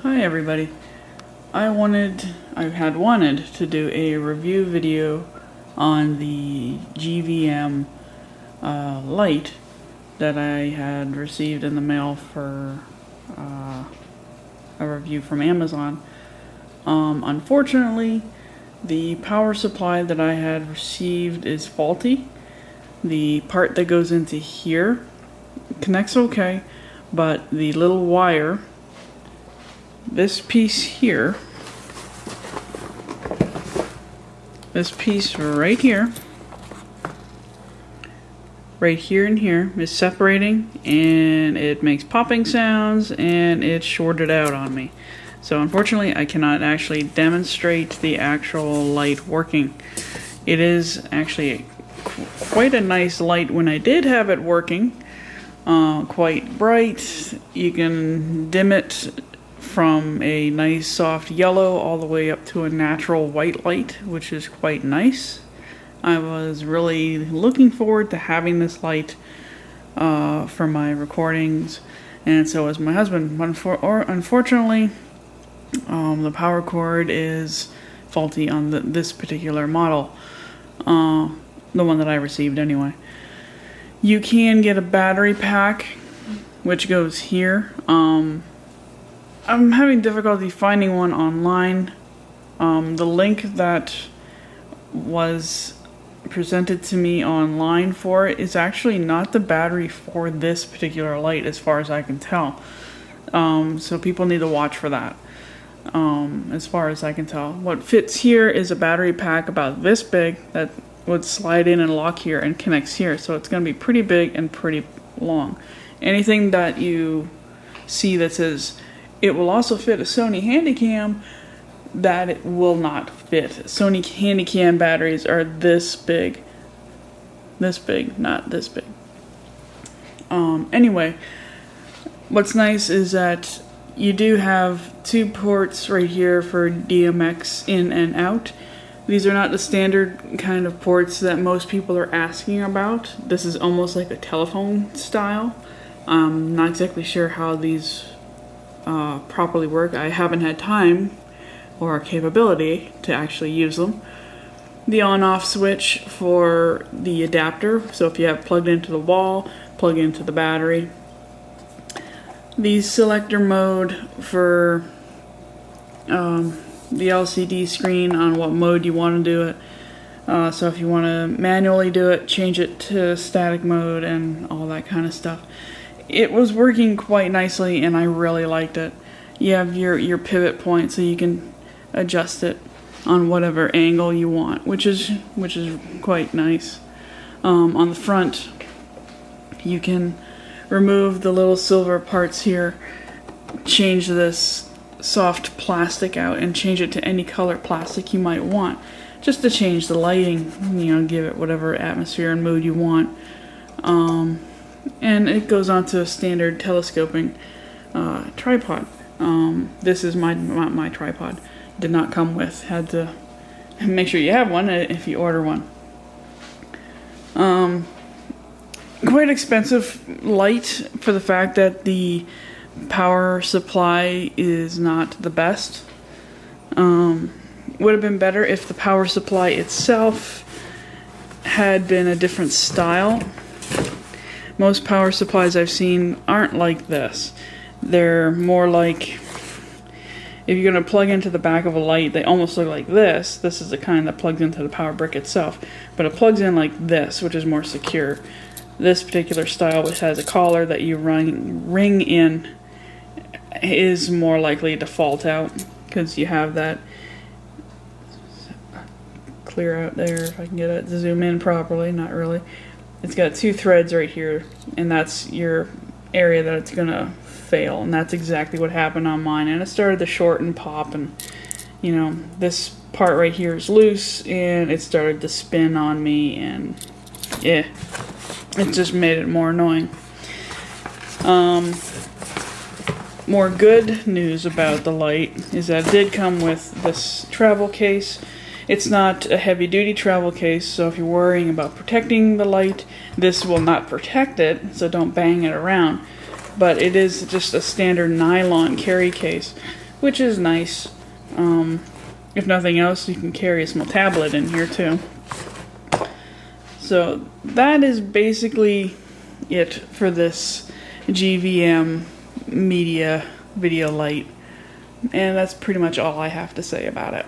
Hi everybody. I had wanted to do a review video on the GVM light that I had received in the mail for a review from Amazon. Unfortunately, the power supply that I had received is faulty. The part that goes into here connects okay, but the little wire, this piece here, this piece right here and here is separating, and it makes popping sounds, and it's shorted out on me. So unfortunately I cannot actually demonstrate the actual light working. It is actually quite a nice light when I did have it working. Quite bright. You can dim it from a nice soft yellow all the way up to a natural white light, which is quite nice. I was really looking forward to having this light for my recordings, and so was my husband. Unfortunately, the power cord is faulty on this particular model, the one that I received anyway. You can get a battery pack, which goes here. I'm having difficulty finding one online. The link that was presented to me online for it is actually not the battery for this particular light, as far as I can tell. So people need to watch for that. As far as I can tell, what fits here is a battery pack about this big that would slide in and lock here and connects here. So it's going to be pretty big and pretty long. Anything that you see that says it will also fit a Sony Handycam, that it will not fit. Sony Handycam batteries are this big, not this big. Anyway, what's nice is that you do have two ports right here for DMX in and out. These are not the standard kind of ports that most people are asking about. This is almost like a telephone style. I'm not exactly sure how these properly work. I haven't had time or capability to actually use them. The on-off switch for the adapter, so if you have plugged into the wall, plug into the battery. The selector mode for the LCD screen on what mode you want to do it. So if you want to manually do it, change it to static mode and all that kind of stuff. It was working quite nicely, and I really liked it. You have your pivot point, so you can adjust it on whatever angle you want, which is quite nice. On the front, you can remove the little silver parts here, change this soft plastic out, and change it to any color plastic you might want, just to change the lighting, give it whatever atmosphere and mood you want. And it goes onto a standard telescoping tripod. This is my tripod. Did not come with. Had to make sure you have one if you order one. Quite expensive light for the fact that the power supply is not the best. Would have been better if the power supply itself had been a different style. Most power supplies I've seen aren't like this. They're more like, if you're going to plug into the back of a light, they almost look like this. This is the kind that plugs into the power brick itself. But it plugs in like this, which is more secure. This particular style, which has a collar that you ring in, is more likely to fault out, because you have that clear out there, if I can get it to zoom in properly. Not really. It's got two threads right here, and that's your area that it's gonna fail, and that's exactly what happened on mine. And it started to short and pop, and this part right here is loose, and it started to spin on me, and yeah, it just made it more annoying. More good news about the light is that it did come with this travel case. It's not a heavy-duty travel case, so if you're worrying about protecting the light, this will not protect it, so don't bang it around. But it is just a standard nylon carry case, which is nice. If nothing else, you can carry a small tablet in here too. So that is basically it for this GVM media video light, and that's pretty much all I have to say about it.